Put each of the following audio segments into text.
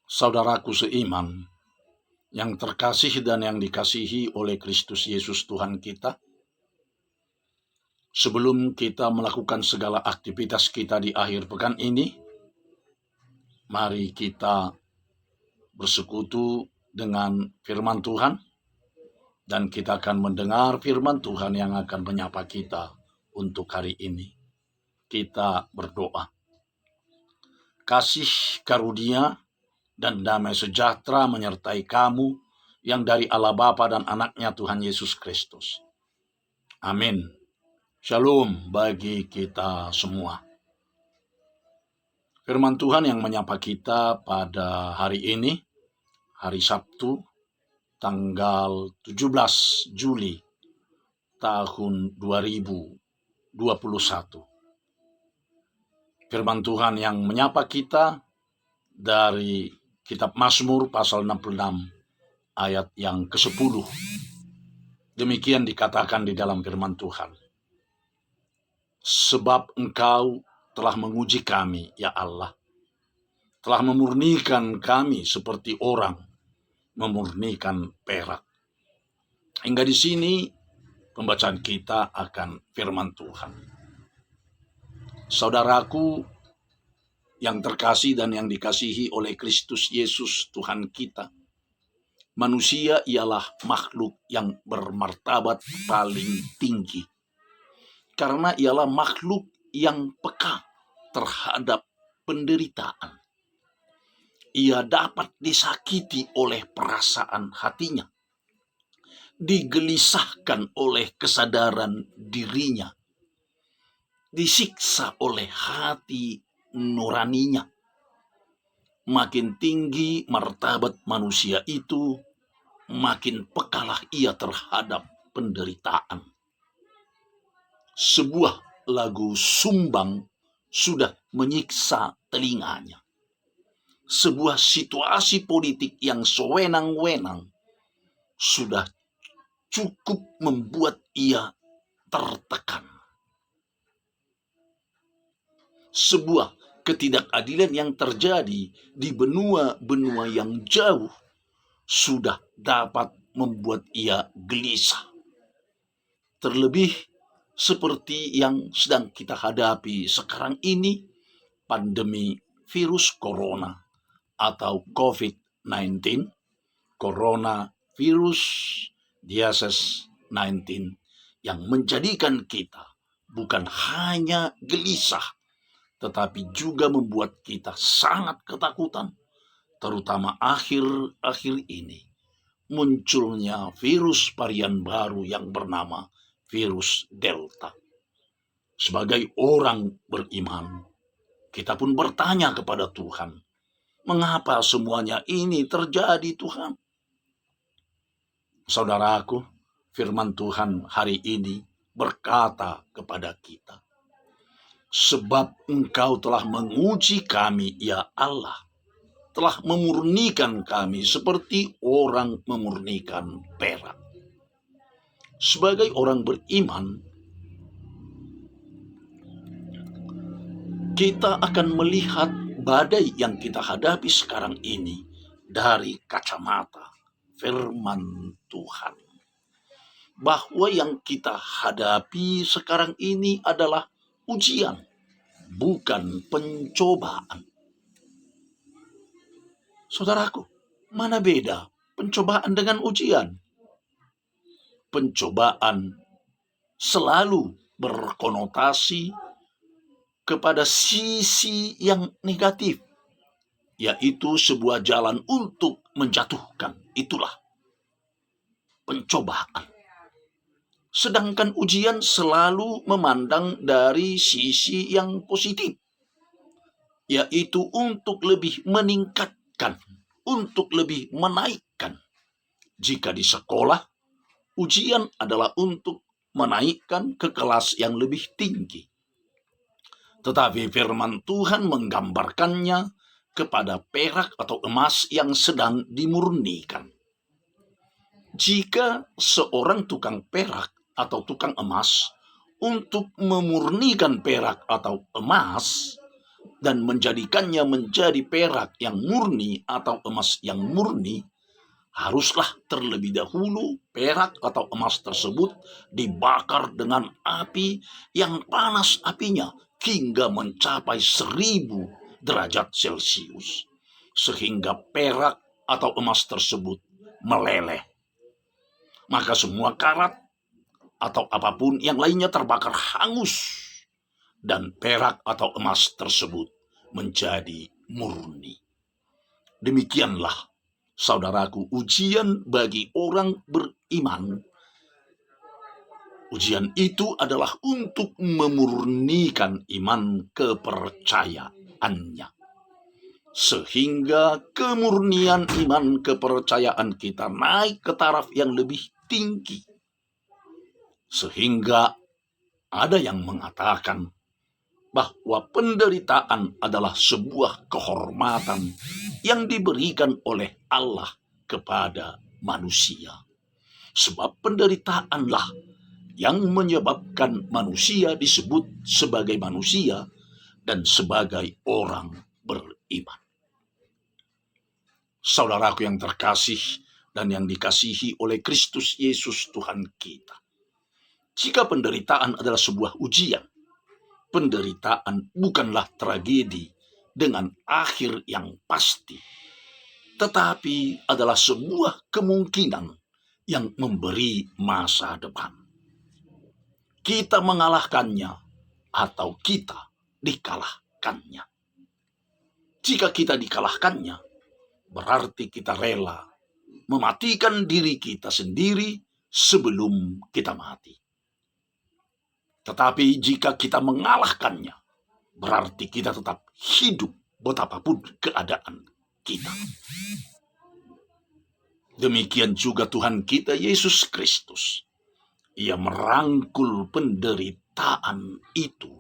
Saudaraku seiman, yang terkasih dan yang dikasihi oleh Kristus Yesus Tuhan kita, sebelum kita melakukan segala aktivitas kita di akhir pekan ini, mari kita bersekutu dengan firman Tuhan, dan kita akan mendengar firman Tuhan yang akan menyapa kita untuk hari ini. Kita berdoa. Kasih karunia dan damai sejahtera menyertai kamu yang dari Allah Bapa dan anaknya Tuhan Yesus Kristus. Amin. Shalom bagi kita semua. Firman Tuhan yang menyapa kita pada hari ini, hari Sabtu, tanggal 17 Juli tahun 2021. Firman Tuhan yang menyapa kita dari kitab Mazmur pasal 66 ayat yang ke-10. Demikian dikatakan di dalam firman Tuhan. Sebab Engkau telah menguji kami, ya Allah. Telah memurnikan kami seperti orang memurnikan perak. Hingga di sini pembacaan kita akan firman Tuhan. Saudaraku yang terkasih dan yang dikasihi oleh Kristus Yesus Tuhan kita, manusia ialah makhluk yang bermartabat paling tinggi. Karena ialah makhluk yang peka terhadap penderitaan. Ia dapat disakiti oleh perasaan hatinya, digelisahkan oleh kesadaran dirinya, disiksa oleh hati nuraninya. Makin tinggi martabat manusia itu, makin pekalah ia terhadap penderitaan. Sebuah lagu sumbang sudah menyiksa telinganya. Sebuah situasi politik yang sewenang-wenang sudah cukup membuat ia tertekan. Sebuah ketidakadilan yang terjadi di benua-benua yang jauh sudah dapat membuat ia gelisah. Terlebih seperti yang sedang kita hadapi sekarang ini, pandemi virus corona atau COVID-19, coronavirus disease 19, yang menjadikan kita bukan hanya gelisah, tetapi juga membuat kita sangat ketakutan, terutama akhir-akhir ini munculnya virus varian baru yang bernama virus Delta. Sebagai orang beriman, kita pun bertanya kepada Tuhan, mengapa semuanya ini terjadi, Tuhan? Saudaraku, firman Tuhan hari ini berkata kepada kita, sebab Engkau telah menguji kami, ya Allah, telah memurnikan kami seperti orang memurnikan perak. Sebagai orang beriman, kita akan melihat badai yang kita hadapi sekarang ini dari kacamata firman Tuhan. Bahwa yang kita hadapi sekarang ini adalah ujian, bukan pencobaan. Saudaraku, mana beda pencobaan dengan ujian? Pencobaan selalu berkonotasi kepada sisi yang negatif, yaitu sebuah jalan untuk menjatuhkan. Itulah pencobaan. Sedangkan ujian selalu memandang dari sisi yang positif, yaitu untuk lebih meningkatkan, untuk lebih menaikkan. Jika di sekolah, ujian adalah untuk menaikkan ke kelas yang lebih tinggi. Tetapi firman Tuhan menggambarkannya kepada perak atau emas yang sedang dimurnikan. Jika seorang tukang perak atau tukang emas untuk memurnikan perak atau emas, dan menjadikannya menjadi perak yang murni atau emas yang murni, haruslah terlebih dahulu perak atau emas tersebut dibakar dengan api yang panas apinya hingga mencapai 1000 derajat Celcius, sehingga perak atau emas tersebut meleleh. Maka semua karat atau apapun yang lainnya terbakar hangus, dan perak atau emas tersebut menjadi murni. Demikianlah, saudaraku, ujian bagi orang beriman. Ujian itu adalah untuk memurnikan iman kepercayaannya, sehingga kemurnian iman kepercayaan kita naik ke taraf yang lebih tinggi. Sehingga ada yang mengatakan bahwa penderitaan adalah sebuah kehormatan yang diberikan oleh Allah kepada manusia. Sebab penderitaanlah yang menyebabkan manusia disebut sebagai manusia dan sebagai orang beriman. Saudaraku yang terkasih dan yang dikasihi oleh Kristus Yesus Tuhan kita, jika penderitaan adalah sebuah ujian, penderitaan bukanlah tragedi dengan akhir yang pasti, tetapi adalah sebuah kemungkinan yang memberi masa depan. Kita mengalahkannya atau kita dikalahkannya. Jika kita dikalahkannya, berarti kita rela mematikan diri kita sendiri sebelum kita mati. Tetapi jika kita mengalahkannya, berarti kita tetap hidup betapapun keadaan kita. Demikian juga Tuhan kita Yesus Kristus. Ia merangkul penderitaan itu,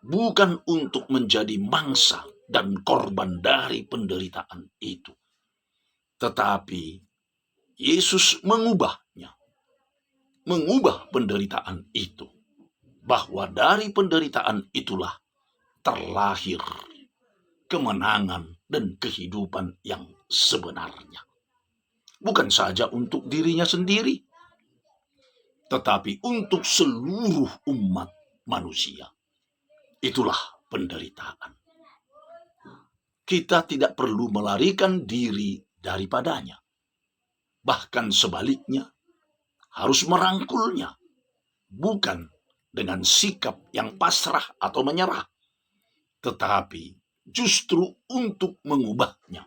bukan untuk menjadi mangsa dan korban dari penderitaan itu, tetapi Yesus mengubah penderitaan itu, bahwa dari penderitaan itulah terlahir kemenangan dan kehidupan yang sebenarnya. Bukan saja untuk dirinya sendiri, tetapi untuk seluruh umat manusia. Itulah penderitaan. Kita tidak perlu melarikan diri daripadanya. Bahkan sebaliknya, harus merangkulnya, bukan dengan sikap yang pasrah atau menyerah, tetapi justru untuk mengubahnya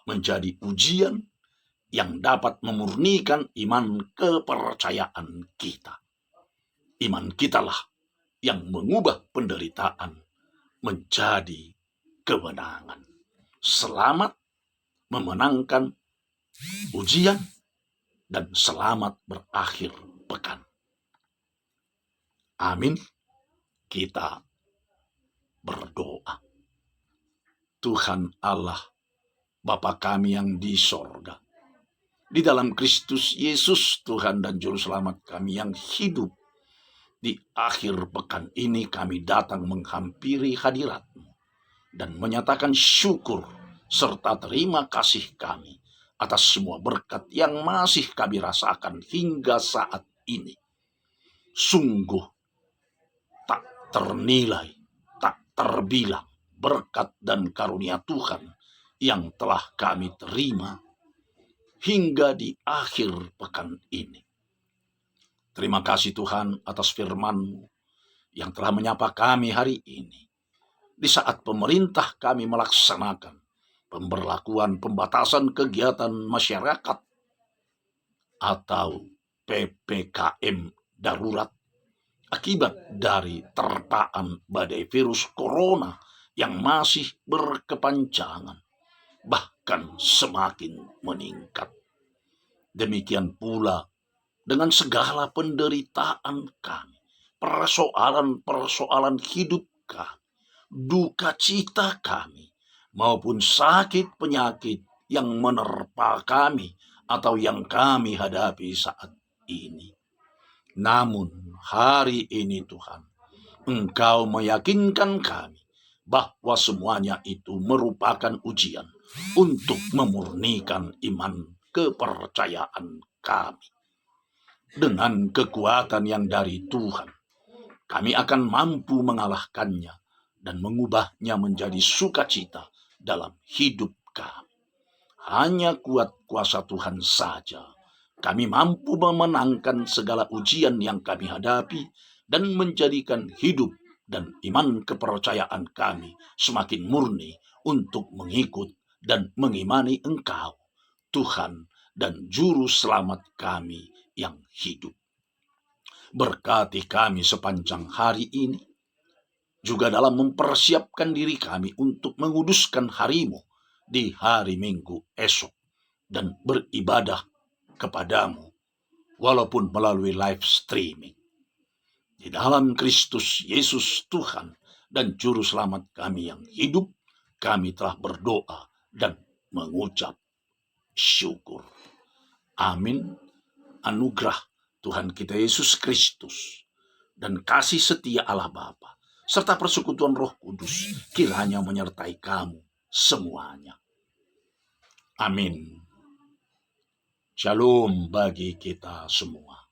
menjadi ujian yang dapat memurnikan iman kepercayaan kita. Iman kitalah yang mengubah penderitaan menjadi kemenangan. Selamat memenangkan ujian dan selamat berakhir pekan. Amin. Kita berdoa. Tuhan Allah, Bapa kami yang di sorga, di dalam Kristus Yesus Tuhan dan Juru Selamat kami yang hidup, di akhir pekan ini kami datang menghampiri hadirat-Mu dan menyatakan syukur serta terima kasih kami atas semua berkat yang masih kami rasakan hingga saat ini. Sungguh tak ternilai, tak terbilang berkat dan karunia Tuhan yang telah kami terima hingga di akhir pekan ini. Terima kasih Tuhan atas firman-Mu yang telah menyapa kami hari ini, di saat pemerintah kami melaksanakan pemberlakuan pembatasan kegiatan masyarakat atau PPKM darurat akibat dari terpaan badai virus corona yang masih berkepanjangan, bahkan semakin meningkat. Demikian pula dengan segala penderitaan kami, persoalan-persoalan hidup kami, duka cita kami, maupun sakit penyakit yang menerpa kami atau yang kami hadapi saat ini. Namun hari ini Tuhan, Engkau meyakinkan kami bahwa semuanya itu merupakan ujian untuk memurnikan iman kepercayaan kami. Dengan kekuatan yang dari Tuhan, kami akan mampu mengalahkannya dan mengubahnya menjadi sukacita dalam hidup kami. Hanya kuasa Tuhan saja kami mampu memenangkan segala ujian yang kami hadapi dan menjadikan hidup dan iman kepercayaan kami semakin murni untuk mengikut dan mengimani Engkau, Tuhan dan Juru Selamat kami yang hidup. Berkati kami sepanjang hari ini, juga dalam mempersiapkan diri kami untuk menguduskan hari-Mu di hari Minggu esok dan beribadah kepadamu walaupun melalui live streaming. Di dalam Kristus Yesus Tuhan dan Juru Selamat kami yang hidup, kami telah berdoa dan mengucap syukur. Amin. Anugerah Tuhan kita Yesus Kristus dan kasih setia Allah Bapa serta persekutuan Roh Kudus kiranya menyertai kamu semuanya. Amin. Shalom bagi kita semua.